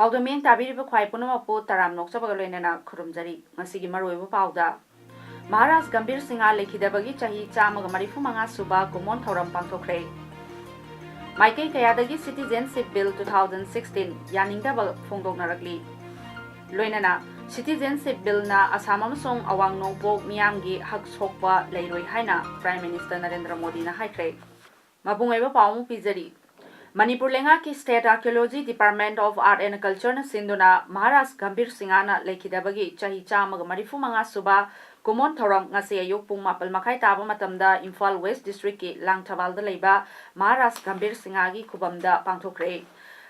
Paodam tabiriba khwai punamapu taram noksabaga loinana khurumjari ngasigi maroibu pauda Maharaj Gambir Singha lekhidabagi chahi chamaga marifu manga suba kumon thoram pangthokre Maikai kayadagi Citizenship Bill 2016 yaningdaba phongdoknarakli loinana Citizenship Bill na Assam amasong awang nongpok miyamgi hak sokpa leiroi haina Prime Minister Narendra Modi na haikre mabungaiba pawmu pizari Manipur lenga ki State Archaeology Department of Art and Culture na sinduna Maharaj Gambir Singha na lekhidabagi chahi chamaga marifu manga suba kumon thoram ngasi ayuk pung mapal makai taba matamda Imphal West District ki Langthabalda leiba Maharaj Gambir Singha gi khubamda pangthokre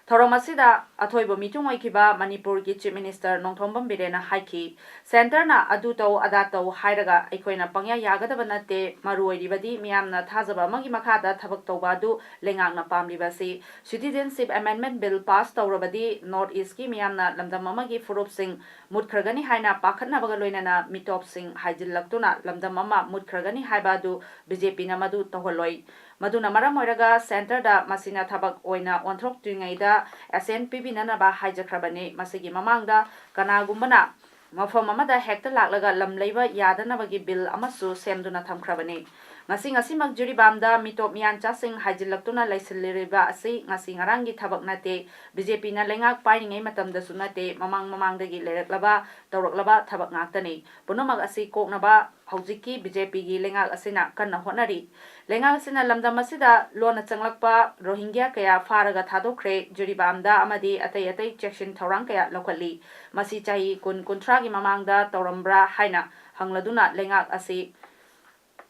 thoram asida athoibo mitung oikiba Manipur ki Chief Minister Nongthombam Birena haiki center na adu tau ada tau hairaga aikoina pangya yagadaba nate maru oiribadi miyamna thajaba amagi makhada thabak tauba adu lengangna pamlibasi Citizenship Amendment Bill pass taurabadi North East ki miyamna lamdam amagi furup sing mutkragani haina pakhatnabaga loinana mitop sing haijillaktuna lamdam ama mutkragani haibadu BJP na madu toholoi maduna maram oiraga center da masina thabak oina onthok tuingaida SNPB nanaba haijakrabani masigi mamangda kanagumbana mafam amada hekta laklaga lamleiba yadanabagi bill amasu semduna thamkrabani ngasi mak juri bamda mitop miyancha sing haijillaktuna laisiliriba asi ngasi ngarangi thabak nate BJP na lengak painingai matamda sunate mamangdagi lereklaba tawraklaba thabak ngaktani punomag asi koknaba haujiki BJP gi lengak asina kanna honari lengak asina lamdam asida lona changlakpa Rohingya kaya faraga thadokre juri bamda amadi atai section thorang kaya lokali masi chahi kun kuntragi mamangda tawrambra haina hangladuna lengak asi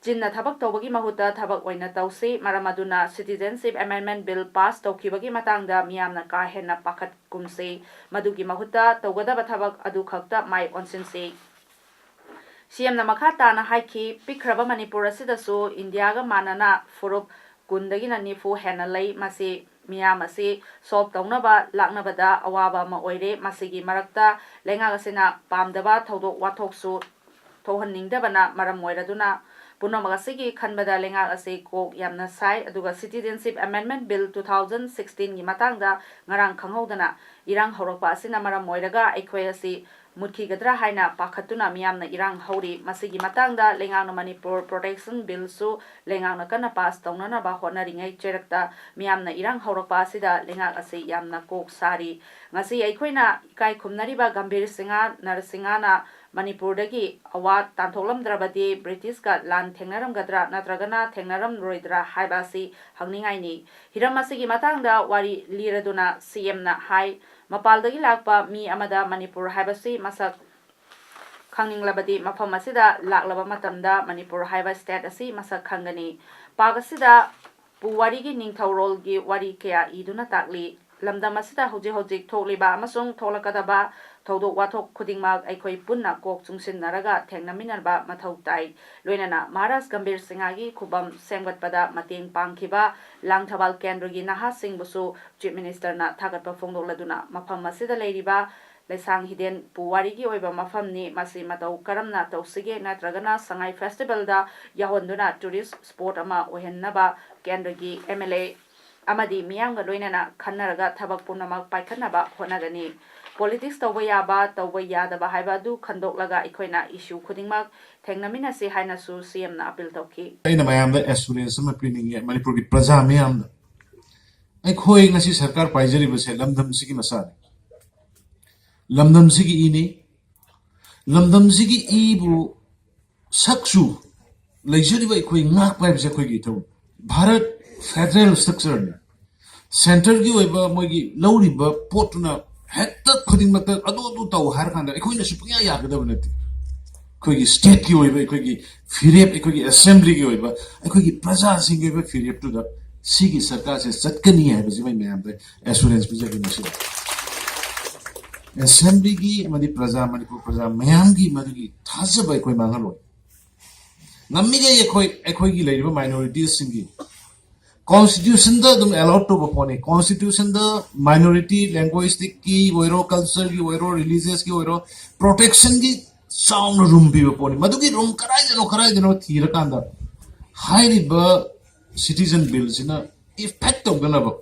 Jinna thabak tawbagi mahuta thabak oina tawsi maramaduna Citizenship Amendment Bill pass tawkhibagi matangda miyamna ka henna pakhat kumse madugi mahuta tawgadaba thabak adu khakta mai onsinse CM na makha tana haiki pikraba Manipur asidasu India ga manana furup kundagi na nifu henna lei masi miyam asi solve tawnaba laknabada awaba ma oire masigi marakta lenga gasina pamdaba thodok wathoksu thohanningdabana maram oiraduna Punomagasigi Kanbada Lenga Ase Kok Yamna Sai Aduga Citizenship Amendment Bill 2016 gi matangda ngarang khanghodana irang horokpa asina maram moiraga aikhoi asi mutki gadra haina pakhatuna miyamna irang hori masigi matangda lengangna Manipur Protection Bill su lengangna kana pass tawnana ba honaringai cherakta miyamna irang horokpa asida lenga ase yamna kok sari ngasi aikhoina ikai khumnariba Gambir Singha Narsinga na Manipur dagi awat tantholam drabadi British ka lan thengnaram gadra natragana thengnaram roidra haibasi hangningai ni hiramasi matangda wari liraduna CM na hai mapaldagi lakpa mi amada Manipur haibasi masak khanginglabadi mafam asida laklaba matamda Manipur haiba state asi masak khangani pagasida puwari gi ningthaurol gi wari kaya iduna takli lamdam asida hojik thokliba amasung tholakadaba thodok wathok khudingmak aikhoi punna kok chungsinnaraga thengnaminarba mathau tai loinana Maharaj Gambir Singha gi khubam semgatpada mateng pangkhiba Langthabal Kendra gi naha singbusu Chief Minister na thagatpa phongdokladuna mafam asida leiriba lesang hiden puwari gi oiba mafam ni masi matau karamna tawsige natragana Sangai Festival da yahonduna tourist sport ama ohennaba Kendra gi MLA amadi miyamga loinana khannaraga thabak punamak paikhanaba honagani politics tawba yaba tawba yadaba haiba du khandoklaga ikoina issue khudingmak thengnamina se haina su CM na appeal tawki aina mayamda assurance ma pining Manipur gi praja mayamda ai khoi ngasi sarkar paijari base lamdam sigi masani lamdam sigi ini lamdam sigi ibu saksu leijari ba khoi ngak pai base khoi gi thaw Bharat federal structure center gi oiba mogi lawriba potuna hekta khuding makta adu taw har khanda ekhoi supunya yagadaba nati khoi gi state gi oiba ekhoi gi firep ekhoi gi assembly gi oiba ekhoi gi praja sing oiba firep tu da sigi sarkar se chatkani hai basi mai mayam assurance bijagi nasi assembly gi madi praja manipur praja mayam gi madi thasa bai koi mangalo nammi ga ekoi gi leiriba minorities singi constitution da dum allowed to bapone constitution da minority linguistic ki oiro culture ki oiro religious ki oiro protection ki sound room bi bapone madu ki room karai jano thira kanda hairiba citizen bill sina effect of ganaba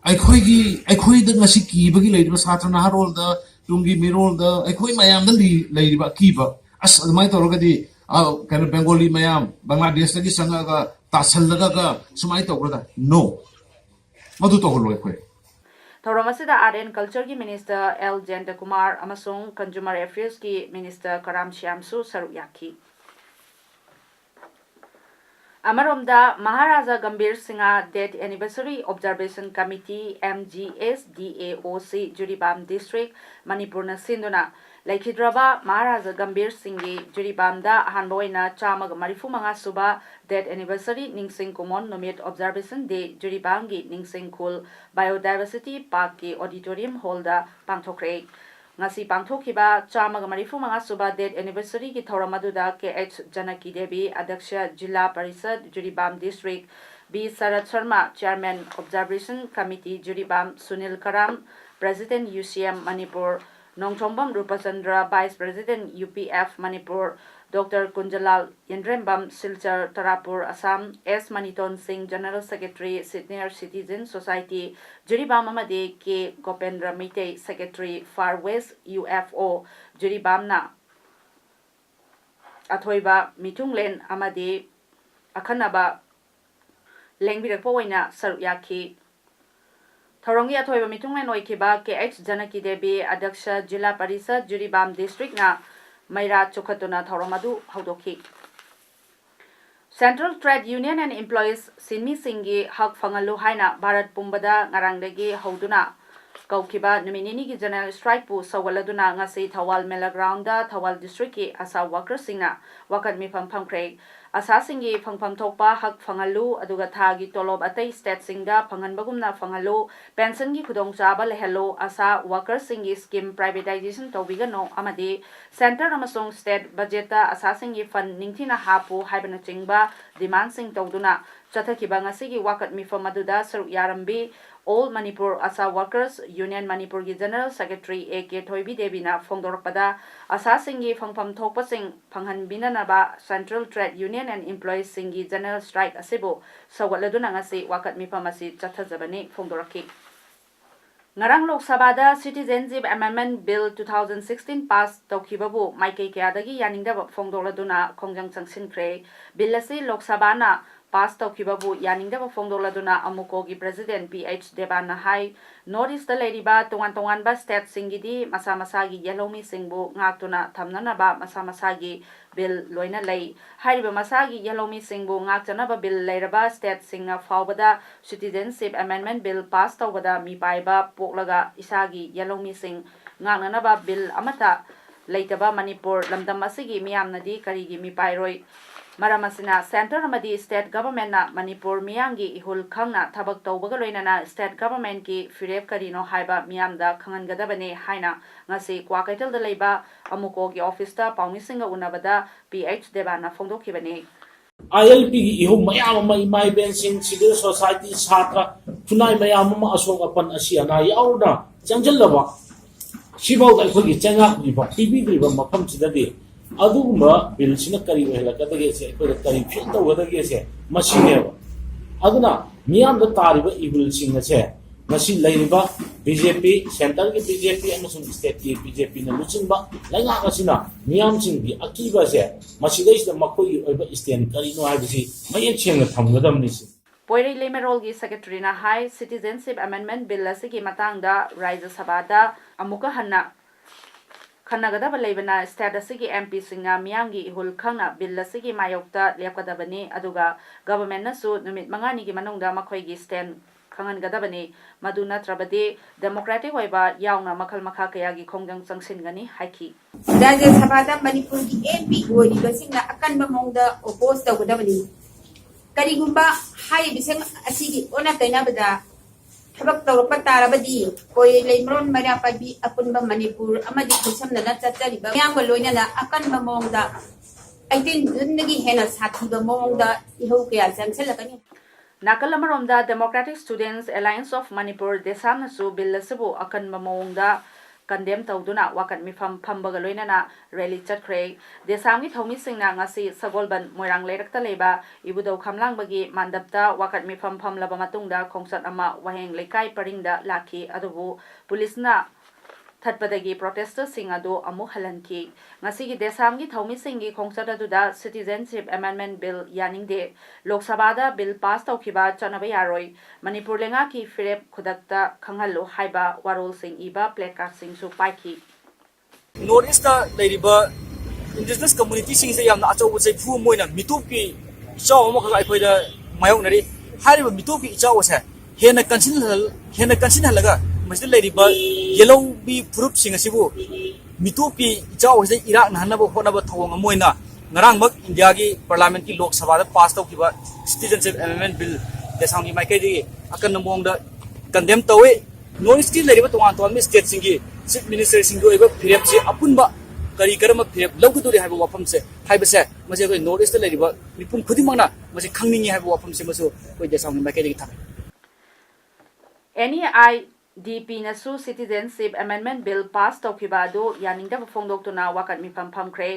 ꯑꯩꯈꯣꯏꯗ ꯉꯁꯤ ꯀꯤꯕꯒꯤ ꯂꯩꯔꯤꯕ ꯁꯥꯇ꯭ꯔ ꯅꯍꯥꯔꯣꯜꯗ ꯇꯨꯡꯒꯤ ꯃꯤꯔꯣꯜꯗ ꯑꯩꯈꯣꯏ ꯃꯌꯥꯝꯗ ꯂꯩꯔꯤꯕ ꯑꯀꯤꯕ ꯑꯁ ꯑꯗꯨꯃꯥꯏꯅ ꯇꯧꯔꯒꯗꯤ ꯀꯩꯅꯣ ꯕꯦꯡꯒꯣꯂꯤ ꯃꯌꯥꯝ ꯕꯪꯒ꯭ꯂꯥꯗꯦꯁꯇꯒꯤ ꯆꯪꯉꯛꯑꯒ ꯇꯥꯁꯜꯂꯒ ꯁꯨꯃꯥꯏꯅ ꯇꯧꯒꯗ꯭ꯔꯥ ꯅꯣ ꯃꯗꯨ ꯇꯧꯍꯜꯂꯣꯏ ꯑꯩꯈꯣꯏ ꯊꯧꯔꯝ ꯑꯁꯤꯗ ꯑꯥꯔꯠ ꯑꯦꯟ ꯀꯜꯆꯔꯒꯤ ꯃꯤꯅꯤꯁꯇꯔ ꯑꯦꯜ ꯖꯌꯟꯇꯀꯨꯃꯥꯔ ꯑꯃꯁꯨꯡ ꯀꯟꯖꯨꯃꯔ ꯑꯦꯐꯤꯌꯔꯁꯀꯤ ꯃꯤꯅꯤꯁꯇꯔ ꯀꯔꯥꯝ ꯁ꯭ꯌꯥꯝꯁꯨ ꯁꯔꯨꯛ ꯌꯥꯈꯤ ꯑꯃꯔꯣꯝꯗ Maharaja Gambhir Singh death anniversary observation committee MGSDAOC Jiribam district ꯃꯅꯤꯄꯨꯔꯅ ꯁꯤꯟꯗꯨꯅ ꯂꯩꯈꯤꯗ꯭ꯔꯕ ꯃꯍꯥꯔꯥꯖꯥ ꯒꯝꯚꯤꯔ ꯁꯤꯡꯍꯒꯤ ꯖꯨꯔꯤꯕꯥꯝꯗ ꯑꯍꯥꯟꯕ ꯑꯣꯏꯅ 135 ꯁꯨꯕ ꯗꯦꯠ ꯑꯦꯅꯤꯚꯔꯁꯔꯤ ꯅꯤꯡꯁꯤꯡ ꯀꯨꯝꯑꯣꯟ ꯅꯨꯃꯤꯠ ꯑꯣꯕꯖꯔꯕꯦꯁꯟ ꯗꯦ ꯖꯨꯔꯤꯕꯥꯝꯒꯤ ꯅꯤꯡꯁꯤꯡ ꯈꯨꯜ ꯕꯥꯏꯑꯣꯗꯥꯏꯚꯔꯁꯤꯇꯤ ꯄꯥꯔꯛꯀꯤ ꯑꯣꯗꯤꯇꯣꯔꯤꯌꯝ ꯍꯣꯜꯗ ꯄꯥꯡꯊꯣꯛꯈ꯭ꯔꯦ ngasi pangthokhiba 135 suba date anniversary ki thoram aduda KH Janaki Devi Adaksha Jilla Parishad Juribam District B Sarat Sharma Chairman Observation Committee Juribam Sunil Karam President UCM Manipur Nongchombam Rupachandra Vice President UPF Manipur Dr. Kunjalal Yendrembam Silchar Tarapur Assam S. Maniton Singh General Secretary Senior Citizen Society Juribam Amade K. Gopendra Mite Secretary Far West UFO Juribamna Athoiba Mitunglen Amade Akhanaba Lengbirakpo oina saruk yakhi Thorongi Athoiba Mitunglen oikiba KH Janaki Devi Adaksha Jilla Parishad Juribam District na Maira Chukhatuna Thoramadu Haudoki Central Trade Union and Employees Sinmi Singhi Hak Fangalu Haina Bharat Pumbada Ngarangdagi Hauduna Kaukiba Numinini ki General Strike pu Sawaladuna Ngasi Thawal Mela Ground da Thawal District ki Asa Workers Singna Wakat Mifam Phamkre Asa Singi Phangpham Thokpa Hak Fangalu Aduga Thagi Tolob Atai State Singda Phanganbagumna Fangalu Pension gi Khudong Chaba Lehelo Asa Workers Singi Scheme Privatization Tawigano Amadi Center Amasong State Budget da Asa Singi Fund Ningthina Hapu Haibana Chingba Demand Sing Tawduna Chathakiba Ngasigi Wakat Mifam Aduda Saruk Yarambi All Manipur Asa Workers Union Manipur ki General Secretary A.K. Thoibi Devina Fongdorpada Asa Singi Phangpham Thokpa Sing Phanghan Binanaba Central Trade Union and Employees Singi General Strike Asibu Sawaladuna Ngasi Wakat Mipamasi Chathazabani Fongdoraki Ngarang Lok Sabha da Citizenship Amendment Bill 2016 pass Tokhibabu Maikei Kyadagi Yaningda Fongdoladuna Kongjang Changsinkre Bill asi Lok Sabha na pass Tokhibabu Yaningda Fongdoladuna Amukogi President PH Devana Hai North the Ladiba Tongan ba State Singidi Masamasagi Yalomi Singbu Ngaktuna Tamnanaba Masamasagi Bill Loina Lay Hariba Masagi Yalomi Singbu Ngaktanaba Bill Lairaba State Singa Faubada Citizenship Amendment Bill pass Tawada Mipaiba Poklaga Isagi Yalomi Sing Ngananaba Bill Amata Laitaba Manipur Lamdam Asigi Miamnadi Karigi Mipairoi Maramasina Center Amadi State Government na Manipur Miyangi Ihul Khangna Thabak Tawbaga loinana State Government ki Firep Karino Haiba Miyamda Khangangadabane Haina Ngasi Kwakaital da Leiba Amuko ki Office ta Paumisinga Unabada PH Devana Fongdokibane ILP ki ihum mayam ma imay bensin civil society satra tunay mayam ma asong apan asiana yauna changjallaba sibaw da ko gi changa di ba TV di ba mafam sidadi aduma bil sina kari wela kadage se ko kari phil to wadage se masine aduna miyam da tariba ibul singa se masi laiba BJP center ki BJP amasung state ki BJP na luchinba lainga kasina miyam sing bi akiba se masi dais da makoi oiba stand kari no haibisi mayen chenga thamgadam ni se Poirei Lemerol gi Secretary na High Citizenship Amendment Bill asigi matangda Rajya Sabha da amuka hanna Khannagadaba leibana state asigi MP singa miyamgi ihul khangna bill asigi mayokta lepkadabani aduga government na su numit mangani gi manungda makhoi gi stand khangangadabani madu natrabadi democratic oiba yauna makhal makha kaya gi khongjang changsingani haiki Rajya Sabha da Manipur ki MP oiriba singna akanba mongda oppose tawgadabani karigumba hai bisang asigi ona tainabada ꯊꯕꯛ ꯇꯧꯔꯛꯄ ꯇꯥꯔꯕꯗꯤ ꯀꯣꯏ ꯂꯩꯃꯔꯣꯟ ꯃꯩꯔꯥ ꯄꯥꯏꯕꯤ ꯑꯄꯨꯟꯕ ꯃꯅꯤꯄꯨꯔ ꯑꯃꯗꯤ ꯈꯨꯠꯁꯝꯅꯅ ꯆꯠꯆꯔꯤꯕ ꯃꯌꯥꯝꯒ ꯂꯣꯏꯅꯅ ꯑꯀꯟꯕ ꯃꯑꯣꯡꯗ 18 ꯖꯨꯟꯗꯒꯤ ꯍꯦꯟꯅ ꯁꯥꯊꯤꯕ ꯃꯑꯣꯡꯗ ꯏꯍꯧ ꯀꯌꯥ ꯆꯪꯁꯤꯜꯂꯛꯀꯅꯤ ꯅꯥꯀꯜ ꯑꯃꯔꯣꯝꯗ democratic students alliance of Manipur ꯗꯦꯁꯥꯝꯅꯁꯨ ꯕꯤꯜ ꯑꯁꯤꯕꯨ ꯑꯀꯟꯕ ꯃꯑꯣꯡꯗ ꯀꯟꯗꯦꯝ ꯇꯧꯗꯨꯅ ꯋꯥꯀꯠ ꯃꯤꯐꯝ ꯐꯝꯕꯒ ꯂꯣꯏꯅꯅ ꯔꯦꯂꯤ ꯆꯠꯈ꯭ꯔꯦ ꯗꯦꯁꯥꯝꯒꯤ ꯊꯧꯃꯤꯁꯤꯡꯅ ꯉꯁꯤ ꯁꯒꯣꯜꯕꯟ ꯃꯣꯏꯔꯥꯡ ꯂꯩꯔꯛꯇ ꯂꯩꯕ ꯏꯕꯨꯙꯧ ꯈꯝꯂꯥꯡꯕꯒꯤ ꯃꯥꯟꯗꯞꯇ ꯋꯥꯀꯠ ꯃꯤꯐꯝ ꯐꯝꯂꯕ ꯃꯇꯨꯡꯗ ꯈꯣꯡꯆꯠ ꯑꯃ ꯋꯥꯍꯦꯡ ꯂꯩꯀꯥꯏ ꯄꯔꯤꯡꯗ ꯂꯥꯛꯈꯤ ꯑꯗꯨꯕꯨ ꯄꯨꯂꯤꯁꯅ ꯊꯠꯄꯗꯒꯤ ꯄ꯭ꯔꯣꯇꯦꯁꯇꯔꯁꯤꯡ ꯑꯗꯨ ꯑꯃꯨꯛ ꯍꯜꯍꯟꯈꯤ ꯉꯁꯤꯒꯤ ꯗꯦꯁꯥꯝꯒꯤ ꯊꯧꯃꯤꯁꯤꯡꯒꯤ ꯈꯣꯡꯆꯠ ꯑꯗꯨꯗ ꯁꯤꯇꯤꯖꯦꯟꯁꯤꯞ ꯑꯦꯃꯦꯟꯗꯃꯦꯟꯠ ꯕꯤꯜ ꯌꯥꯅꯤꯡꯗꯦ ꯂꯣꯛ ꯁꯚꯥꯗ ꯕꯤꯜ ꯄꯥꯁ ꯇꯧꯈꯤꯕ ꯆꯠꯅꯕ ꯌꯥꯔꯣꯏ ꯃꯅꯤꯄꯨꯔ ꯂꯩꯉꯥꯛꯀꯤ ꯐꯤꯔꯦꯞ ꯈꯨꯗꯛꯇ ꯈꯪꯍꯜꯂꯨ ꯍꯥꯏꯕ ꯋꯥꯔꯣꯜꯁꯤꯡ ꯏꯕ ꯄ꯭ꯂꯦꯀꯥꯔꯗꯁꯤꯡꯁꯨ ꯄꯥꯏꯈꯤ ꯅꯣꯔꯠ ꯏꯁꯇ ꯂꯩꯔꯤꯕ ꯏꯟꯗꯤꯖꯤꯅꯁ ꯀꯝꯃꯨꯅꯤꯇꯤꯁꯤꯡꯁꯦ ꯌꯥꯝꯅ ꯑꯆꯧꯕ ꯆꯩꯐꯨ ꯑꯃ ꯑꯣꯏꯅ ꯃꯤꯇꯣꯞꯀꯤ ꯏꯆꯥꯎ ꯑꯃꯈꯛ ꯑꯩꯈꯣꯏꯗ ꯃꯥꯌꯣꯛꯅꯔꯤ ꯍꯥꯏꯔꯤꯕ ꯃꯤꯇꯣꯞꯀꯤ ꯏꯆꯥꯎ ꯑꯁꯦ ꯍꯦꯟꯅ ꯀꯟꯁꯤꯟꯍꯜꯂꯒ ꯃꯁꯤꯗ ꯂꯩꯔꯤꯕ ꯌꯦꯜꯍꯧꯕꯤ ꯐꯨꯔꯨꯞꯁꯤꯡ ꯑꯁꯤꯕꯨ ꯃꯤꯇꯣꯞꯀꯤ ꯏꯆꯥꯎ ꯑꯁꯤꯗ ꯏꯔꯥꯛꯅꯍꯟꯅꯕ ꯍꯣꯠꯅꯕ ꯊꯧꯑꯣꯡ ꯑꯃ ꯑꯣꯏꯅ ꯉꯔꯥꯡꯃꯛ ꯏꯟꯗꯤꯌꯥꯒꯤ ꯄꯥꯔꯂꯤꯌꯥꯃꯦꯟꯠꯀꯤ ꯂꯣꯛ ꯁꯚꯥꯗ ꯄꯥꯁ ꯇꯧꯈꯤꯕ ꯁꯤꯇꯤꯖꯦꯟꯁꯤꯞ ꯑꯦꯃꯦꯟꯗꯃꯦꯟꯠ ꯕꯤꯜ ꯗꯦꯁꯥꯝꯒꯤ ꯃꯥꯏꯀꯩꯗꯒꯤ ꯑꯀꯟꯕ ꯃꯑꯣꯡꯗ ꯀꯟꯗꯦꯝ ꯇꯧꯏ ꯅꯣꯔꯠ ꯏꯁꯀꯤ ꯂꯩꯔꯤꯕ ꯇꯣꯉꯥꯟ ꯇꯣꯉꯥꯟꯕ ꯁ꯭ꯇꯦꯠꯁꯤꯡꯒꯤ ꯆꯤꯐ ꯃꯤꯅꯤꯁꯇꯔꯁꯤꯡꯒꯤ ꯑꯣꯏꯕ ꯐꯤꯔꯦꯞꯁꯦ ꯑꯄꯨꯟꯕ ꯀꯔꯤ ꯀꯔꯝꯕ ꯐꯤꯔꯦꯞ ꯂꯧꯒꯗꯣꯔꯤ ꯍꯥꯏꯕ ꯋꯥꯐꯝꯁꯦ ꯍꯥꯏꯕꯁꯦ ꯃꯁꯤ ꯑꯩꯈꯣꯏ ꯅꯣꯔꯠ ꯏꯁꯇ ꯂꯩꯔꯤꯕ ꯃꯤꯄꯨꯝ ꯈꯨꯗꯤꯡꯃꯛꯅ ꯃꯁꯤ ꯈꯪꯅꯤꯡꯉꯤ ꯍꯥꯏꯕ ꯋꯥꯐꯝꯁꯦ ꯃꯁꯨ ꯑꯩꯈꯣꯏ ꯗꯦꯁꯥꯝꯒꯤ ꯃꯥꯏꯀꯩꯗꯒꯤ ꯊꯝꯃꯤ NEIDP-ꯅꯁꯨ ꯁꯤꯇꯤꯖꯦꯟꯁꯤꯞ ꯑꯦꯃꯦꯟꯗꯃꯦꯟꯠ ꯕꯤꯜ ꯄꯥꯁ ꯇꯧꯈꯤꯕ ꯑꯗꯨ ꯌꯥꯅꯤꯡꯗꯕ ꯐꯣꯡꯗꯣꯛꯇꯨꯅ ꯋꯥꯀꯠ ꯃꯤꯐꯝ ꯐꯝꯈ꯭ꯔꯦ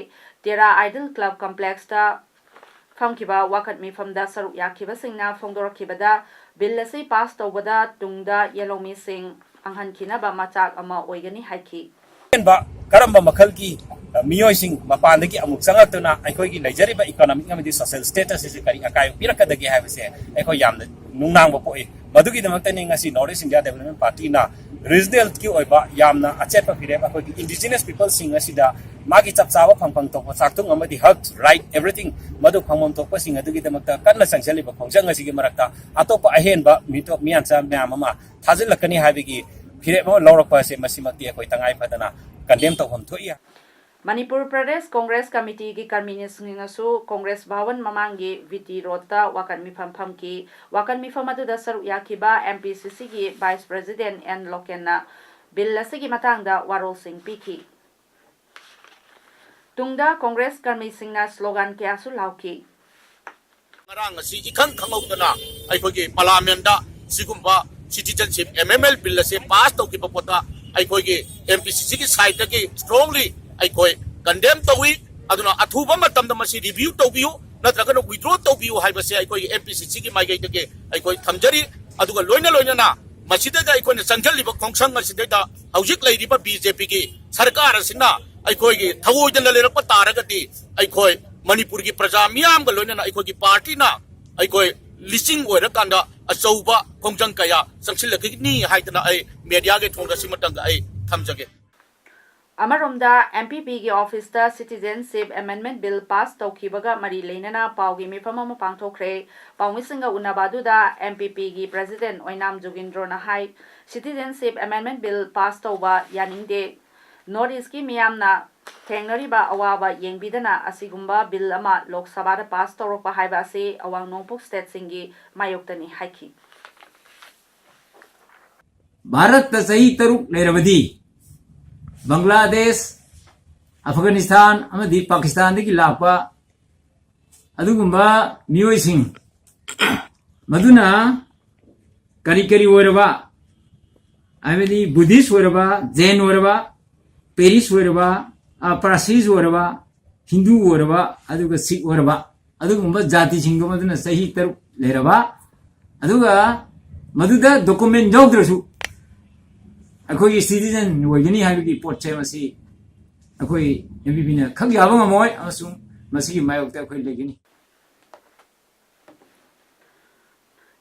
ꯇꯦꯔꯥ ꯑꯥꯏꯗꯜ ꯀ꯭ꯂꯕ ꯀꯝꯄ꯭ꯂꯦꯛꯁꯇ ꯐꯝꯈꯤꯕ ꯋꯥꯀꯠ ꯃꯤꯐꯝꯗ ꯁꯔꯨꯛ ꯌꯥꯈꯤꯕꯁꯤꯡꯅ ꯐꯣꯡꯗꯣꯔꯛꯈꯤꯕꯗ ꯕꯤꯜ ꯑꯁꯤ ꯄꯥꯁ ꯇꯧꯕꯗ ꯇꯨꯡꯗ ꯌꯦꯜꯍꯧꯃꯤꯁꯤꯡ ꯑꯪꯍꯟꯈꯤꯅꯕ ꯃꯆꯥꯛ ꯑꯃ ꯑꯣꯏꯒꯅꯤ ꯍꯥꯏꯈꯤ ꯀꯔꯝꯕ ꯃꯈꯜꯒꯤ ꯃꯤꯑꯣꯏꯁꯤꯡ ꯃꯄꯥꯟꯗꯒꯤ ꯑꯃꯨꯛ ꯆꯪꯂꯛꯇꯨꯅ ꯑꯩꯈꯣꯏꯒꯤ ꯂꯩꯖꯔꯤꯕ ꯏꯀꯣꯅꯣꯃꯤꯛ ꯑꯃꯗꯤ ꯁꯣꯁꯤꯌꯦꯜ ꯁ꯭ꯇꯦꯇꯁ ꯑꯁꯤ ꯀꯔꯤ ꯑꯀꯥꯏꯕ ꯄꯤꯔꯛꯀꯗꯒꯦ ꯍꯥꯏꯕꯁꯦ ꯑꯩꯈꯣꯏ ꯌꯥꯝꯅ ꯅꯨꯡꯅꯥꯡꯕ ꯄꯣꯛꯏ ꯃꯗꯨꯒꯤꯗꯃꯛꯇꯅꯤ ꯉꯁꯤ ꯅꯣꯔꯠ ꯏꯁ ꯏꯟꯗꯤꯌꯥ ꯗꯦꯕꯂꯞꯃꯦꯟꯠ ꯄꯥꯔꯇꯤꯅ ꯔꯤꯖꯅꯦꯜꯒꯤ ꯑꯣꯏꯕ ꯌꯥꯝꯅ ꯑꯆꯦꯠꯄ ꯐꯤꯔꯦꯞ ꯑꯩꯈꯣꯏꯒꯤ ꯏꯟꯗꯤꯖꯤꯅꯁ ꯄꯤꯄꯜꯁꯤꯡ ꯑꯁꯤꯗ ꯃꯥꯒꯤ ꯆꯞ ꯆꯥꯕ ꯐꯪꯐꯝ ꯊꯣꯛꯄ ꯆꯥꯛꯊꯨꯡ ꯑꯃꯗꯤ ꯍꯛ ꯔꯥꯏꯠ ꯑꯦꯚ꯭ꯔꯤꯊꯤꯡ ꯃꯗꯨ ꯐꯪꯐꯝ ꯊꯣꯛꯄꯁꯤꯡ ꯑꯗꯨꯒꯤꯗꯃꯛꯇ ꯀꯟꯅ ꯆꯪꯁꯤꯜꯂꯤꯕ ꯈꯣꯡꯖꯪ ꯑꯁꯤꯒꯤ ꯃꯔꯛꯇ ꯑꯇꯣꯞꯄ ꯑꯍꯦꯟꯕ ꯃꯤꯌꯥꯟꯆꯥ ꯃꯌꯥꯝ ꯑꯃ ꯊꯥꯖꯤꯜꯂꯛꯀꯅꯤ ꯍꯥꯏꯕꯒꯤ ꯐꯤꯔꯦꯞ ꯑꯃ ꯂꯧꯔꯛꯄ ꯑꯁꯤ ꯃꯁꯤꯃꯛꯇꯤ ꯑꯩꯈꯣꯏ ꯇꯉꯥꯏ ꯐꯗꯅ ꯀꯟꯗꯦꯝ ꯇꯧꯐꯝ ꯊꯣꯛꯏ Manipur Pradesh Congress Committee ki Karminisngasu Congress Bhawan Mamangi VT Rota Wakan Mifam Phamki Wakan Mifam Aduda Saruk Yakiba MPCC ki Vice President N Lokenna Bill asigi matangda warol sing piki Tungda Congress Karmisingna slogan kyasu lauki Ngarang si ikhang khangawdana aikogi parliamenta sigumba citizenship MML bill se pass to kipapota aikogi MPCC ki side ki strongly aikoi condemn tawi aduna athuba matamda masi review tawbiu natraga no withdraw tawbiu haibase aikoi MPCC ki maigai dege aikoi thamjari aduga loina na masida ga aikoi na changjali ba khongsang asida da haujik leiriba BJP ki sarkar asina aikoi gi thawojana lerakpa taragati aikoi Manipur ki praja miyam ga loina na aikoi ki party na aikoi listing oira kanda achauba khongjang kaya sangsilakini haidana ai media ge thongda simatanga ai thamjage Amaromda MPP ki office ta Citizenship Amendment Bill pass tawkibaga mari leinana paugi mifam ama pangthokre pawmisinga unabaduda MPP ki President Oinam Jogindro na hai Citizenship Amendment Bill pass tawba yaningde North East ki miyamna Tengnariba awaba yengbidana asigumba bill ama Lok Sabha da pass tawrokpa haiba ase awang nongpok state singi mayoktani haiki Bharat सही तरुक लेरबदी बांग्लादेश अफगानिस्तान अमदी पाकिस्तान की लापा अदुगुंबा मियोइसिंग मदुना करी करी ओरबा अमदी Buddhist ओरबा जैन ओरबा पेरिस ओरबा पारसीज ओरबा हिंदू ओरबा अदुगा सिख ओरबा अदुगुंबा जाति सिंगो मदुना सही तरुक लेरबा अदुगा मदुदा डॉक्यूमेंट जौद्रसु अखोई सिटीजन वगनी हाबी पोटे मसी अखोई एमपीपी ने खग याबा ngमोय अमसुं मसी की मायोक्ता अखोई लेगनी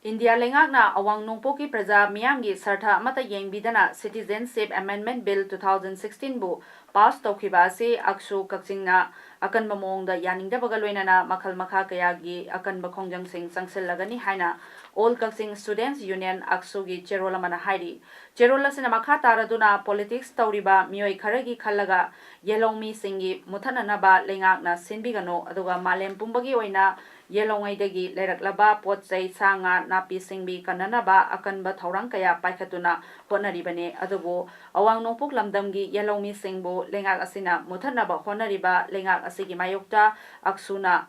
India lengakna awang nongpoki praja miyamgi sartha amata yengbidana Citizenship Amendment Bill 2016 bu pass tawkhiba ase aksu kakchingna akanba mongda yaningdabaga loinana makhal makha kayagi akanba khongjang sing sangsilagani haina All Kakching Students Union aksu gi cherolamana hairi cherola sina makha taraduna politics tawriba miyoi kharagi khallaga yelongmi singi muthananaba lengakna sinbigano aduga malem pumbagi oina ꯌꯦꯂꯣꯉꯩꯗꯒꯤ ꯂꯩꯔꯛꯂꯕ ꯄꯣꯠꯆꯩ ꯁꯥ ꯉꯥ ꯅꯥꯄꯤ ꯁꯤꯡꯕꯤ ꯀꯟꯅꯅꯕ ꯑꯀꯟꯕ ꯊꯧꯔꯥꯡ ꯀꯌꯥ ꯄꯥꯏꯈꯠꯇꯨꯅ ꯍꯣꯠꯅꯔꯤꯕꯅꯤ ꯑꯗꯨꯕꯨ ꯑꯋꯥꯡ ꯅꯣꯡꯄꯣꯛ ꯂꯝꯗꯝꯒꯤ ꯌꯦꯂꯧꯃꯤꯁꯤꯡꯕꯨ ꯂꯩꯉꯥꯛ ꯑꯁꯤꯅ ꯃꯨꯠꯊꯠꯅꯕ ꯍꯣꯠꯅꯔꯤꯕ ꯂꯩꯉꯥꯛ ꯑꯁꯤꯒꯤ ꯃꯥꯌꯣꯛꯇ ꯑꯛꯁꯨꯅ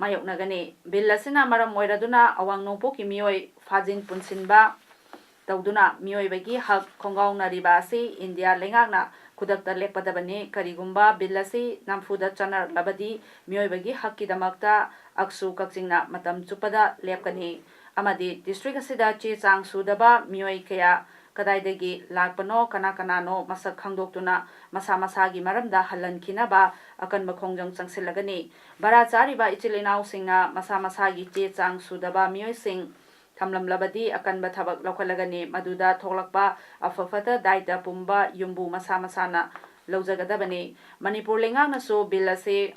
ꯃꯥꯌꯣꯛꯅꯒꯅꯤ ꯕꯤꯜ ꯑꯁꯤꯅ ꯃꯔꯝ ꯑꯣꯏꯔꯗꯨꯅ ꯑꯋꯥꯡ ꯅꯣꯡꯄꯣꯛꯀꯤ ꯃꯤꯑꯣꯏ ꯐꯥꯖꯤꯟ ꯄꯨꯟꯁꯤꯟꯕ ꯇꯧꯗꯨꯅ ꯃꯤꯑꯣꯏꯕꯒꯤ ꯍꯛ ꯈꯣꯡꯒꯥꯎꯅꯔꯤꯕ ꯑꯁꯤ ꯏꯟꯗꯤꯌꯥ ꯂꯩꯉꯥꯛꯅ ꯈꯨꯗꯛꯇ ꯂꯦꯞꯀꯗꯕꯅꯤ ꯀꯔꯤꯒꯨꯝꯕ ꯕꯤꯜ ꯑꯁꯤ ꯅꯝꯐꯨꯗ ꯆꯠꯅꯔꯛꯂꯕꯗꯤ ꯃꯤꯑꯣꯏꯕꯒꯤ ꯍꯛꯀꯤꯗꯃꯛꯇ ꯑꯛꯁꯨ ꯀꯛꯆꯤꯡꯅ ꯃꯇꯝ ꯆꯨꯞꯄꯗ ꯂꯦꯞꯀꯅꯤ ꯑꯃꯗꯤ ꯗꯤꯁꯇ꯭ꯔꯤꯛ ꯑꯁꯤꯗ ꯆꯦ ꯆꯥꯡ ꯁꯨꯗꯕ ꯃꯤꯑꯣꯏ ꯀꯌꯥ ꯀꯗꯥꯏꯗꯒꯤ ꯂꯥꯛꯄꯅꯣ ꯀꯅꯥ ꯀꯅꯥꯅꯣ ꯃꯁꯛ ꯈꯪꯗꯣꯛꯇꯨꯅ ꯃꯁꯥ ꯃꯁꯥꯒꯤ ꯃꯔꯝꯗ ꯍꯜꯍꯟꯈꯤꯅꯕ ꯑꯀꯟꯕ ꯈꯣꯡꯖꯪ ꯆꯪꯁꯤꯜꯂꯒꯅꯤ ꯚꯔꯥ ꯆꯥꯔꯤꯕ ꯏꯆꯤꯜ ꯏꯅꯥꯎꯁꯤꯡꯅ ꯃꯁꯥ ꯃꯁꯥꯒꯤ ꯆꯦ ꯆꯥꯡ ꯁꯨꯗꯕ ꯃꯤꯑꯣꯏꯁꯤꯡ ꯊꯝꯂꯝꯂꯕꯗꯤ ꯑꯀꯟꯕ ꯊꯕꯛ ꯂꯧꯈꯠꯂꯒꯅꯤ ꯃꯗꯨꯗ ꯊꯣꯛꯂꯛꯄ ꯑꯐ ꯐꯠꯇ ꯗꯥꯏꯇ ꯄꯨꯝꯕ ꯌꯨꯝꯕꯨ ꯃꯁꯥ ꯃꯁꯥꯅ ꯂꯧꯖꯒꯗꯕꯅꯤ ꯃꯅꯤꯄꯨꯔ ꯂꯩꯉꯥꯛꯅꯁꯨ ꯕꯤꯜ ꯑꯁꯤ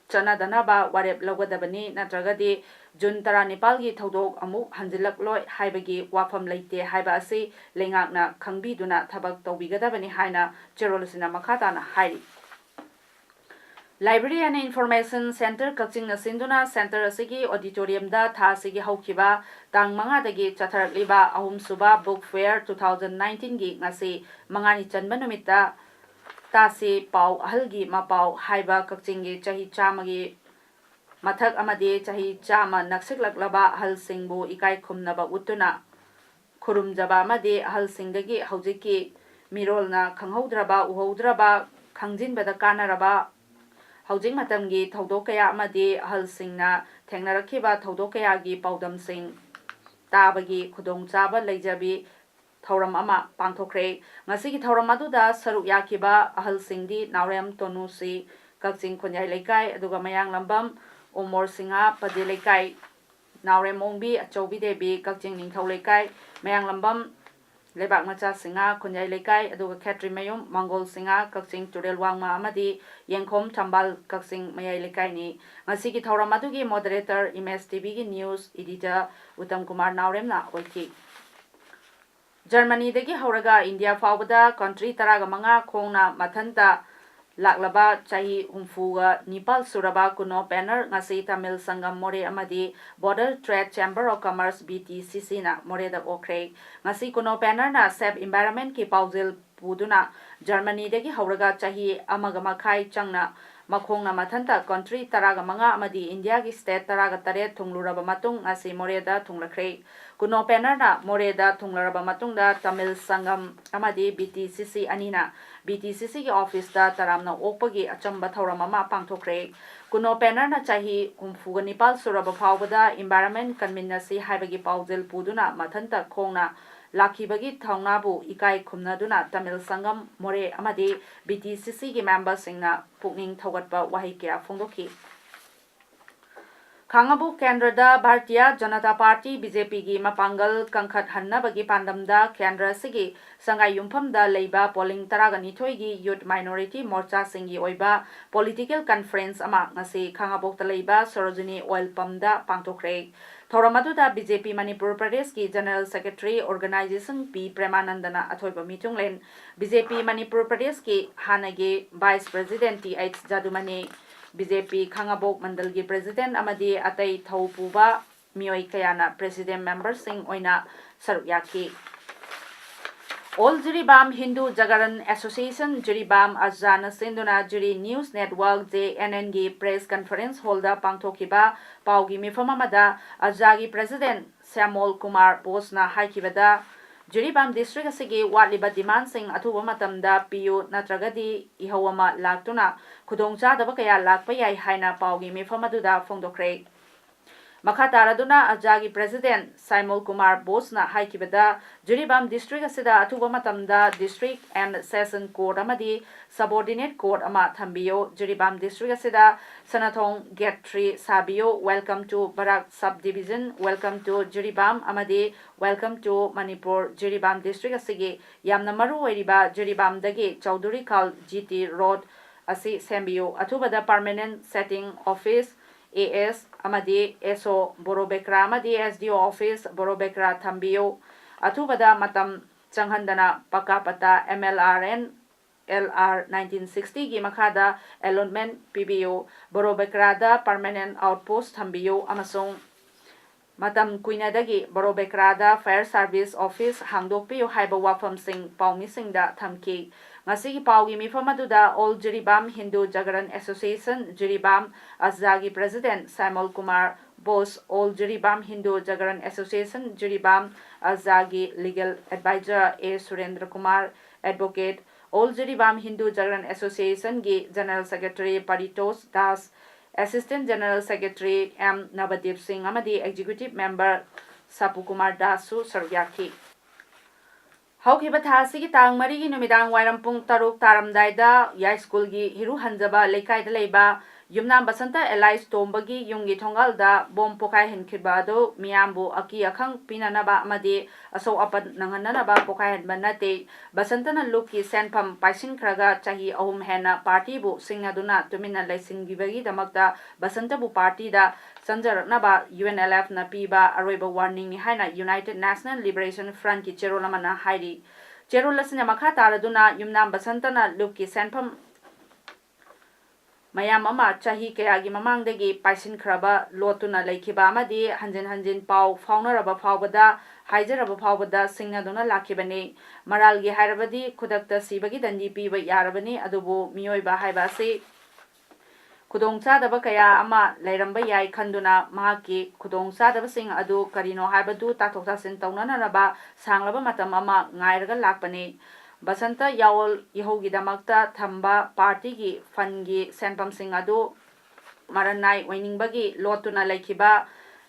ꯆꯠꯅꯗꯅꯕ ꯋꯥꯔꯦꯞ ꯂꯧꯒꯗꯕꯅꯤ ꯅꯠꯇ꯭ꯔꯒꯗꯤ ꯖꯨꯟ 19ꯒꯤ ꯊꯧꯗꯣꯛ ꯑꯃꯨꯛ ꯍꯟꯖꯤꯜꯂꯛꯂꯣꯏ ꯍꯥꯏꯕꯒꯤ ꯋꯥꯐꯝ ꯂꯩꯇꯦ ꯍꯥꯏꯕ ꯑꯁꯤ ꯂꯩꯉꯥꯛꯅ ꯈꯪꯕꯤꯗꯨꯅ ꯊꯕꯛ ꯇꯧꯕꯤꯒꯗꯕꯅꯤ ꯍꯥꯏꯅ ꯆꯦꯔꯣꯜ ꯑꯁꯤꯅ ꯃꯈꯥ ꯇꯥꯅ ꯍꯥꯏꯔꯤ ꯂꯥꯏꯕ꯭ꯔꯦꯔꯤ ꯑꯦꯟ ꯏꯟꯐꯣꯔꯃꯦꯁꯟ ꯁꯦꯟꯇꯔ ꯀꯛꯆꯤꯡꯅ ꯁꯤꯟꯗꯨꯅ ꯁꯦꯟꯇꯔ ꯑꯁꯤꯒꯤ ꯑꯣꯗꯤꯇꯣꯔꯤꯌꯝꯗ ꯊꯥ ꯑꯁꯤꯒꯤ ꯍꯧꯈꯤꯕ ꯇꯥꯡ 5ꯗꯒꯤ ꯆꯠꯊꯔꯛꯂꯤꯕ 3ꯁꯨꯕ ꯕꯨꯛ ꯐꯦꯌꯔ 2019ꯒꯤ ꯉꯁꯤ 5ꯅꯤ ꯆꯟꯕ ꯅꯨꯃꯤꯠꯇ ꯇꯥꯁꯤ ꯄꯥꯎ ꯑꯍꯜꯒꯤ ꯃꯄꯥꯎ ꯍꯥꯏꯕ ꯀꯛꯆꯤꯡꯒꯤ ꯆꯍꯤ 100ꯒꯤ ꯃꯊꯛ ꯑꯃꯗꯤ ꯆꯍꯤ 100 ꯅꯛꯁꯤꯜꯂꯛꯂꯕ ꯑꯍꯜꯁꯤꯡꯕꯨ ꯏꯀꯥꯏ ꯈꯨꯝꯅꯕ ꯎꯠꯇꯨꯅ ꯈꯨꯔꯨꯝꯖꯕ ꯑꯃꯗꯤ ꯑꯍꯜꯁꯤꯡꯗꯒꯤ ꯍꯧꯖꯤꯛꯀꯤ ꯃꯤꯔꯣꯜꯅ ꯈꯪꯍꯧꯗ꯭ꯔꯕ ꯎꯍꯧꯗ꯭ꯔꯕ ꯈꯪꯖꯤꯟꯕꯗ ꯀꯥꯟꯅꯔꯕ ꯍꯧꯖꯤꯛ ꯃꯇꯝꯒꯤ ꯊꯧꯗꯣꯛ ꯀꯌꯥ ꯑꯃꯗꯤ ꯑꯍꯜꯁꯤꯡꯅ ꯊꯦꯡꯅꯔꯛꯈꯤꯕ ꯊꯧꯗꯣꯛ ꯀꯌꯥꯒꯤ ꯄꯥꯎꯗꯝꯁꯤꯡ ꯇꯥꯕꯒꯤ ꯈꯨꯗꯣꯡꯆꯥꯕ ꯂꯩꯖꯕꯤ ꯊꯧꯔꯝ ꯑꯃ ꯄꯥꯡꯊꯣꯛꯈ꯭ꯔꯦ ꯉꯁꯤꯒꯤ ꯊꯧꯔꯝ ꯑꯗꯨꯗ ꯁꯔꯨꯛ ꯌꯥꯈꯤꯕ ꯑꯍꯜꯁꯤꯡꯗꯤ ꯅꯥꯎꯔꯦꯝ ꯇꯣꯅꯨꯁꯤ ꯀꯛꯆꯤꯡ ꯈꯨꯟꯌꯥꯏ ꯂꯩꯀꯥꯏ ꯑꯗꯨꯒ ꯃꯌꯥꯡꯂꯝꯕꯝ ꯎꯃꯣꯔ ꯁꯤꯡꯍꯥ ꯄꯗꯦ ꯂꯩꯀꯥꯏ ꯅꯥꯎꯔꯦꯝ ꯑꯣꯡꯕꯤ ꯑꯆꯧꯕꯤ ꯗꯦꯕꯤ ꯀꯛꯆꯤꯡ ꯅꯤꯡꯊꯧ ꯂꯩꯀꯥꯏ ꯃꯌꯥꯡꯂꯝꯕꯝ ꯂꯩꯕꯥꯛ ꯃꯆꯥ ꯁꯤꯡꯍꯥ ꯈꯨꯟꯌꯥꯏ ꯂꯩꯀꯥꯏ ꯑꯗꯨꯒ ꯈꯦꯇ꯭ꯔꯤꯃꯌꯨꯝ ꯃꯪꯒꯣꯜ ꯁꯤꯡꯍꯥ ꯀꯛꯆꯤꯡ ꯇꯨꯔꯦꯜ ꯋꯥꯡꯃ ꯑꯃꯗꯤ ꯌꯦꯡꯈꯣꯝ ꯊꯝꯕꯥꯜ ꯀꯛꯆꯤꯡ ꯃꯌꯥꯏ ꯂꯩꯀꯥꯏꯅꯤ ꯉꯁꯤꯒꯤ ꯊꯧꯔꯝ ꯑꯗꯨꯒꯤ moderator image ꯇꯤꯚꯤꯒꯤ news editor Uttam Kumar ꯅꯥꯎꯔꯦꯝꯅ ꯑꯣꯏꯈꯤ ꯖꯔꯃꯅꯤꯗꯒꯤ ꯍꯧꯔꯒ ꯏꯟꯗꯤꯌꯥ ꯐꯥꯎꯕꯗ ꯀꯟꯇ꯭ꯔꯤ 15 ꯈꯣꯡꯅ ꯃꯊꯟꯇ ꯂꯥꯛꯂꯕ ꯆꯍꯤ 67 ꯁꯨꯔꯕ ꯀꯨꯅꯣ ꯄꯦꯅꯔ ꯉꯁꯤ ꯇꯥꯃꯤꯜ ꯁꯪꯒꯝ ꯃꯣꯔꯦ ꯑꯃꯗꯤ border trade chamber of commerce BTCCꯅ ꯃꯣꯔꯦꯗ ꯑꯣꯛꯈ꯭ꯔꯦ ꯉꯁꯤ ꯀꯨꯅꯣ ꯄꯦꯅꯔꯅ ꯁꯦꯐ ꯏꯟꯚꯥꯏꯔꯟꯃꯦꯟꯠꯀꯤ ꯄꯥꯎꯖꯦꯜ ꯄꯨꯗꯨꯅ ꯖꯔꯃꯅꯤꯗꯒꯤ ꯍꯧꯔꯒ ꯆꯍꯤ 1.5 ꯆꯪꯅ ꯃꯈꯣꯡꯅ ꯃꯊꯟꯇ ꯀꯟꯇ꯭ꯔꯤ 15 ꯑꯃꯗꯤ ꯏꯟꯗꯤꯌꯥꯒꯤ ꯁ꯭ꯇꯦꯠ 18 ꯊꯨꯡꯂꯨꯔꯕ ꯃꯇꯨꯡ ꯉꯁꯤ ꯃꯣꯔꯦꯗ ꯊꯨꯡꯂꯈ꯭ꯔꯦ ꯀꯨꯅꯣ ꯄꯦꯅꯔꯅ ꯃꯣꯔꯦꯗ ꯊꯨꯡꯂꯔꯕ ꯃꯇꯨꯡꯗ ꯇꯥꯃꯤꯜ ꯁꯪꯒꯝ ꯑꯃꯗꯤ BTCC ꯑꯅꯤꯅ BTCCꯒꯤ ꯑꯣꯐꯤꯁꯇ ꯇꯔꯥꯝꯅ ꯑꯣꯛꯄꯒꯤ ꯑꯆꯝꯕ ꯊꯧꯔꯝ ꯑꯃ ꯄꯥꯡꯊꯣꯛꯈ꯭ꯔꯦ ꯀꯨꯅꯣ ꯄꯦꯅꯔꯅ ꯆꯍꯤ 67 ꯁꯨꯔꯕ ꯐꯥꯎꯕꯗ ꯏꯟꯚꯥꯏꯔꯟꯃꯦꯟꯠ ꯀꯟꯃꯤꯟꯅꯁꯤ ꯍꯥꯏꯕꯒꯤ ꯄꯥꯎꯖꯦꯜ ꯄꯨꯗꯨꯅ ꯃꯊꯟꯇ ꯈꯣꯡꯅ ꯂꯥꯛꯈꯤꯕꯒꯤ ꯊꯧꯅꯥꯕꯨ ꯏꯀꯥꯏ ꯈꯨꯝꯅꯗꯨꯅ ꯇꯥꯃꯤꯜ ꯁꯪꯒꯝ ꯃꯣꯔꯦ ꯑꯃꯗꯤ BTCCꯒꯤ ꯃꯦꯝꯕꯔꯁꯤꯡꯅ ꯄꯨꯛꯅꯤꯡ ꯊꯧꯒꯠꯄ ꯋꯥꯍꯩ ꯀꯌꯥ ꯐꯣꯡꯗꯣꯛꯈꯤ ꯈꯥꯡꯉꯕꯣꯛ ꯀꯦꯟꯗ꯭ꯔꯗ ꯚꯥꯔꯇꯤꯌꯥ ꯖꯅꯇꯥ ꯄꯥꯔꯇꯤ BJPꯒꯤ ꯃꯄꯥꯡꯒꯜ ꯀꯟꯈꯠꯍꯟꯅꯕꯒꯤ ꯄꯥꯟꯗꯝꯗ ꯀꯦꯟꯗ꯭ꯔ ꯑꯁꯤꯒꯤ ꯁꯉꯥꯏ ꯌꯨꯝꯐꯝꯗ ꯂꯩꯕ ꯄꯣꯂꯤꯡ 12ꯒꯤ ꯌꯨꯠ ꯃꯥꯏꯅꯣꯔꯤꯇꯤ ꯃꯣꯔꯆꯥꯁꯤꯡꯒꯤ ꯑꯣꯏꯕ ꯄꯣꯂꯤꯇꯤꯀꯦꯜ ꯀꯟꯐꯔꯦꯟꯁ ꯑꯃ ꯉꯁꯤ ꯈꯥꯡꯉꯕꯣꯛꯇ ꯂꯩꯕ ꯁꯣꯔꯣꯖꯤꯅꯤ ꯑꯣꯏꯜ ꯄꯝꯗ ꯄꯥꯡꯊꯣꯛꯈ꯭ꯔꯦ ꯊꯧꯔꯝ ꯑꯗꯨꯗ BJP ꯃꯅꯤꯄꯨꯔ ꯄ꯭ꯔꯗꯦꯁꯀꯤ ꯖꯦꯅꯔꯦꯜ ꯁꯦꯀ꯭ꯔꯦꯇꯔꯤ ꯑꯣꯔꯒꯅꯥꯏꯖꯦꯁꯟ P ꯄ꯭ꯔꯦꯃꯥꯅꯟꯗꯅ ꯑꯊꯣꯏꯕ ꯃꯤꯆꯨꯡꯂꯦꯟ BJP ꯃꯅꯤꯄꯨꯔ ꯄ꯭ꯔꯗꯦꯁꯀꯤ ꯍꯥꯟꯅꯒꯤ ꯚꯥꯏꯁ ꯄ꯭ꯔꯦꯁꯤꯗꯦꯟꯠ TH ꯖꯥꯗꯨꯃꯅꯤ BJP ꯈꯥꯡꯉꯕꯣꯛ ꯃꯟꯗꯜꯒꯤ ꯄ꯭ꯔꯦꯁꯤꯗꯦꯟꯠ ꯑꯃꯗꯤ ꯑꯇꯩ ꯊꯧ ꯄꯨꯕ ꯃꯤꯑꯣꯏ ꯀꯌꯥꯅ ꯄ꯭ꯔꯦꯁꯤꯗꯦꯟꯠ ꯃꯦꯝꯕꯔꯁꯤꯡ ꯑꯣꯏꯅ ꯁꯔꯨꯛ ꯌꯥꯈꯤ ꯑꯣꯜ ꯖꯤꯔꯤꯕꯥꯝ ꯍꯤꯟꯗꯨ ꯖꯒꯔꯟ ꯑꯦꯁꯣꯁꯤꯌꯦꯁꯟ ꯖꯤꯔꯤꯕꯥꯝ ꯑꯖꯥꯅ ꯁꯤꯟꯗꯨꯅ ꯖꯤꯔꯤ ꯅ꯭ꯌꯨꯁ ꯅꯦꯠꯋꯥꯔꯛ JNNꯒꯤ ꯄ꯭ꯔꯦꯁ ꯀꯟꯐꯔꯦꯟꯁ ꯍꯣꯜꯗ ꯄꯥꯡꯊꯣꯛꯈꯤꯕ ꯄꯥꯎꯒꯤ ꯃꯤꯐꯝ ꯑꯃꯗ ꯑꯖꯥꯒꯤ ꯄ꯭ꯔꯦꯁꯤꯗꯦꯟꯠ ꯁ꯭ꯌꯥꯃꯣꯜ ꯀꯨꯃꯥꯔ ꯕꯣꯁꯅ ꯍꯥꯏꯈꯤꯕꯗ ꯖꯤꯔꯤꯕꯥꯝ ꯗꯤꯁꯇ꯭ꯔꯤꯛ ꯑꯁꯤꯒꯤ ꯋꯥꯠꯂꯤꯕ ꯗꯤꯃꯥꯟꯁꯤꯡ ꯑꯊꯨꯕ ꯃꯇꯝꯗ ꯄꯤꯌꯨ ꯅꯠꯇ꯭ꯔꯒꯗꯤ ꯏꯍꯧ ꯑꯃ ꯂꯥꯛꯇꯨꯅ ꯈꯨꯗꯣꯡꯆꯥꯗꯕ ꯀꯌꯥ ꯂꯥꯛꯄ ꯌꯥꯏ ꯍꯥꯏꯅ ꯄꯥꯎꯒꯤ ꯃꯤꯐꯝ ꯑꯗꯨꯗ ꯐꯣꯡꯗꯣꯛꯈ꯭ꯔꯦ ꯃꯈꯥ ꯇꯥꯔꯗꯨꯅ ꯑꯖꯥꯒꯤ ꯄ꯭ꯔꯦꯁꯤꯗꯦꯟꯠ ꯁꯥꯏꯃꯣꯜ ꯀꯨꯃꯥꯔ ꯕꯣꯁꯅ ꯍꯥꯏꯈꯤꯕꯗ ꯖꯤꯔꯤꯕꯥꯝ ꯗꯤꯁꯇ꯭ꯔꯤꯛ ꯑꯁꯤꯗ ꯑꯊꯨꯕ ꯃꯇꯝꯗ ꯗꯤꯁꯇ꯭ꯔꯤꯛ ꯑꯦꯟড ꯁꯦꯁꯟ ꯀꯣꯔꯠ ꯑꯃꯗꯤ ꯁꯕꯑꯣꯔꯗꯤꯅꯦꯠ ꯀꯣꯔꯠ ꯑꯃ ꯊꯝꯕꯤꯌꯨ ꯖꯤꯔꯤꯕꯥꯝ ꯗꯤꯁꯇ꯭ꯔꯤꯛ ꯑꯁꯤꯗ ꯁꯅꯥꯊꯣꯡ ꯒꯦꯠ 3 ꯁꯥꯕꯤꯌꯨ welcome to Barak sub division welcome to Jiribam ꯑꯃꯗꯤ welcome to Manipur Jiribam district ꯑꯁꯤꯒꯤ ꯌꯥꯝꯅ ꯃꯔꯨ ꯑꯣꯏꯔꯤꯕ ꯖꯤꯔꯤꯕꯥꯝꯗꯒꯤ ꯆꯧꯙꯨꯔꯤ ꯈꯥꯜ GT ꯔꯣꯗ ꯑꯁꯤ ꯁꯦꯝꯕꯤꯌꯨ ꯑꯊꯨꯕꯗ ꯄꯔꯃꯦꯅꯦꯟꯠ ꯁꯦꯇꯤꯡ ꯑꯣꯐꯤꯁ AS ꯑꯃꯗꯤ SO ꯕꯣꯔꯣꯕꯦꯀ꯭ꯔꯥ ꯑꯃꯗꯤ SDO ꯑꯣꯐꯤꯁ ꯕꯣꯔꯣꯕꯦꯀ꯭ꯔꯥ ꯊꯝꯕꯤꯌꯨ ꯑꯊꯨꯕꯗ ꯃꯇꯝ ꯆꯪꯍꯟꯗꯅ ꯄꯛꯀꯥ ꯄꯠꯇꯥ MLRN LR 1960 gi makhada allotment pibiyu Borobekrada permanent outpost thambiyu amasung matam kuinadagi Borobekrada fire service office hangdokpiyu haiba wafamsing paumisingda thamki ngasi paugi mifam aduda All Jiribam Hindu Jagaran Association Jiribam Azagi President Samuel Kumar Bose All Jiribam Hindu Jagaran Association Jiribam Azagi Legal Advisor A Surendra Kumar Advocate All Jiribam Hindu Jagaran Association gi General Secretary Paritos Das Assistant General Secretary M Navadip Singh amadi Executive Member Sapu Kumar Dasu Saryaki Haukiba thasigi tang marigi numidang wairam pung taruk taramdaida Yai School gi hiru hanjaba lekai da leiba Yumnam Basanta Allies Tombagi Yungi Tongalda Bom Pokai Henkiba do Miambu Aki Akang Pinanaba Amadi Aso Apan Nanganaba Pokai Banate Basantana Luki Senpam Paisin Kraga Chahi Ahum Hena Party Bu Singaduna Tumina Lesing Gibagi Damakta Basanta Bu Party da Sanjar Naba UNLF Napiba Arweba Warning Haina United National Liberation Front Ki Cherolamana Hairi Cherolasina Makata Raduna Yumnam Basantana Luki Senpam mayam ama chahi kayagi mamangdagi paisinkraba lotuna laikhiba amadi hanjin pau faunaraba faubada haijaraba faubada singnaduna lakhibani maralgi hairabadi khudakta sibagi dandi piba yarabani adubu miyoiba haiba se khudongchadaba kaya ama lairamba yai khanduna mahaki khudongchadaba sing adu karino haibadu tathokta sin taunanaraba sanglaba matam ama ngairaga lakpani Basanta Yaol Yahogi Damakta Thamba Party gi Fangi Senpam Singh adu Maranai Wainingbagi Lotuna Laikiba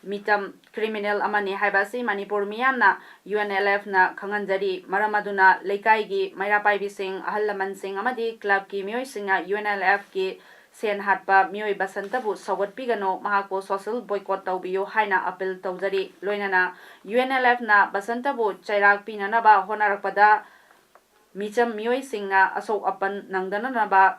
Mitam Criminal Amani Haibasi Manipur Miyamna UNLF na Kanganjari Maramaduna Laikai gi Mairapai Bising Ahalaman Singh Amadi Club ki Miyoi Singa UNLF ki Sen Hatpa Miyoi Basanta bu Sawat Pigano Mahako Social Boycott Taubiyo Haina Appeal Taujari Loinana UNLF na Basanta bu Chairak Pinanaba Honarakpada Micham Miyoi Singna Asok Apan Nangdananaba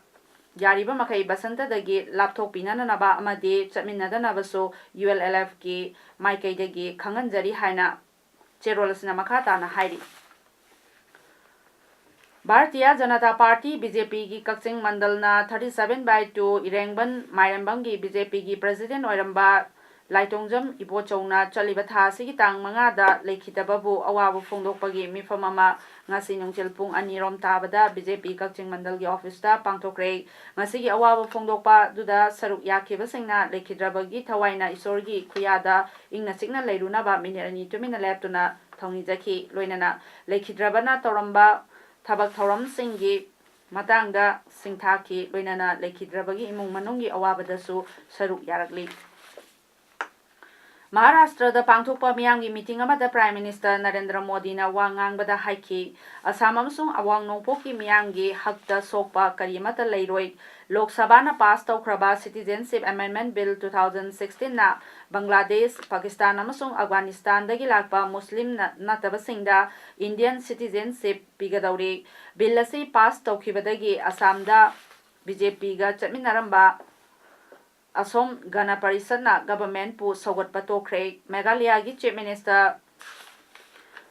Yariba Makai Basanta dagi Laptop Pinanaba Amadi Chaminadanabaso ULLF ki Maikai dagi Kanganjari Haina Cherolasina Makata na Hairi Bharatiya Janata Party BJP ki Kakching Mandalna 37/2 Irengban Mairambang ki BJP ki President Oiramba Laitongjam Ipochona Chaliba Thasigi Tang Mangada Lekhitababu Awabu Fongdokpagi Mifamama Ngasi Nungchil Pung Anirom Tabada BJP Kakching Mandal gi Office da Pangtokre Ngasi gi Awabu Fongdokpa Duda Saruk Yakiba Singna Lekhidrabagi Thawaina Isorgi Khuyada Ingna Sikna Leirunaba Minirani Tumina Leptuna Thongjaki Loinana Lekhidrabana Toramba Thabak Thoram Singgi Matangda Singthaki Loinana Lekhidrabagi Imung Manungi Awabadasu Saruk Yarakli Maharashtra da Pangthokpa Miyamgi meeting amada Prime Minister Narendra Modi na wa ngangbada haiki Assam amasung awang nongpoki miyamgi hakta sokpa karimata leiroi Lok Sabha na pass tawkraba Citizenship Amendment Bill 2016 na Bangladesh, Pakistan amasung Afghanistan dagi lakpa Muslim natabasingda Indian citizenship pigadauri bill asi pass tawkhibadagi Assam da BJP ga chatminaramba Asom Gana Parisana Government pu Sogot Patokre Meghalaya gi Chief Minister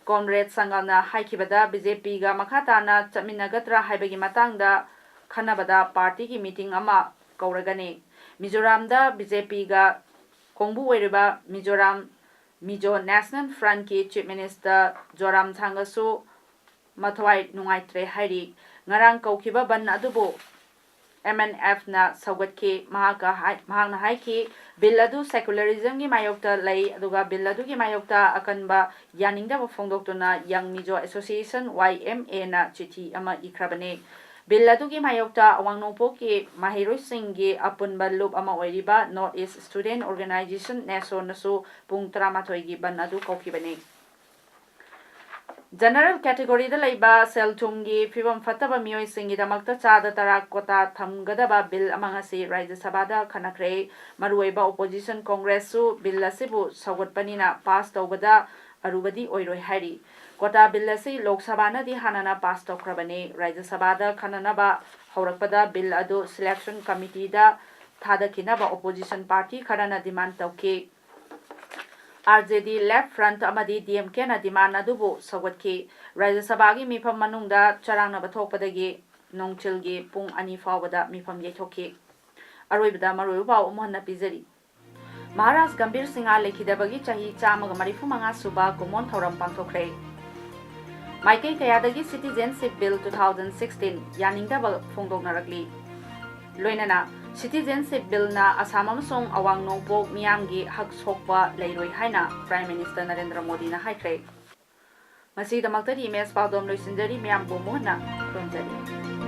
Comrade Sangana Haikibada BJP ga Makhatana Chaminagatra Haibagi Matangda Khanabada Party ki meeting ama Kauragani Mizoram da BJP ga Kongbu Weriba Mizoram Mizo National Front ki Chief Minister Joram Thangasu Mathwai Nungaitre Hairi Ngarang Kaukiba Ban adubu MNF na Saugatki Mahakna Haiki Billadu Secularism gi Mayokta Lay Aduga Billadu gi Mayokta Akanba Yaningda Fongdoktuna Young Mizo Association YMA na Chithi ama Ikrabane Billadu gi Mayokta Awangnopo ki Mahiroi Singgi Apunba Loop ama Oiriba North East Student Organization Neso Nasu Pung Tramathoi gi Banadu Kokibane General category da laiba sel thumgi fibam fataba miyoi singi damakta chada tara kota thamgadaba bill amangasi Rajya Sabha da khanakre maruiba opposition congress su bill asibu sawatpanina pass tawbada arubadi oiroi hari kota bill asi Lok Sabha na di hanana pass tawkrabane Rajya Sabha da khananaba haurakpada bill adu selection committee da thadakinaba opposition party kharana demand tawki RJD Left Front amadi DMK na demand adubu sawatki Rajya Sabha gi mifam manungda charangna bathokpadagi ꯅꯣꯡꯆꯤꯜꯒꯤ ꯄꯨꯡ 2 ꯐꯥꯎꯕꯗ ꯃꯤꯐꯝ ꯌꯩꯊꯣꯛꯈꯤ ꯑꯔꯣꯏꯕꯗ ꯃꯔꯨꯑꯣꯏꯕ ꯄꯥꯎ ꯑꯃꯨꯛ ꯍꯟꯅ ꯄꯤꯖꯔꯤ ꯃꯍꯥꯔꯥꯖ ꯒꯝꯚꯤꯔ ꯁꯤꯡꯍ ꯂꯩꯈꯤꯗꯕꯒꯤ ꯆꯍꯤ 135 ꯁꯨꯕ ꯀꯨꯝꯑꯣꯟ ꯊꯧꯔꯝ ꯄꯥꯡꯊꯣꯛꯈ꯭ꯔꯦ ꯃꯥꯏꯀꯩ ꯀꯌꯥꯗꯒꯤ ꯁꯤꯇꯤꯖꯦꯟꯁꯤꯞ ꯕꯤꯜ 2016 ꯌꯥꯅꯤꯡꯗꯕ ꯐꯣꯡꯗꯣꯛꯅꯔꯛꯂꯤ ꯂꯣꯏꯅꯅ ꯁꯤꯇꯤꯖꯦꯟꯁꯤꯞ ꯕꯤꯜꯅ ꯑꯁꯥꯝ ꯑꯃꯁꯨꯡ ꯑꯋꯥꯡ ꯅꯣꯡꯄꯣꯛ ꯃꯤꯌꯥꯝꯒꯤ ꯍꯛ ꯁꯣꯛꯄ ꯂꯩꯔꯣꯏ ꯍꯥꯏꯅ ꯄ꯭ꯔꯥꯏꯝ ꯃꯤꯅꯤꯁꯇꯔ ꯅꯔꯦꯟꯗ꯭ꯔ ꯃꯣꯗꯤꯅ ꯍꯥꯏꯈ꯭ꯔꯦ ꯃꯁꯤꯒꯤꯗꯃꯛꯇꯗꯤ ꯏꯃꯦꯖ ꯄꯥꯎꯗꯝ ꯂꯣꯏꯁꯤꯟꯖꯔꯤ ꯃꯌꯥꯝꯕꯨ ꯑꯃꯨꯛ ꯍꯟꯅ ꯈꯨꯔꯨꯝꯖꯔꯤ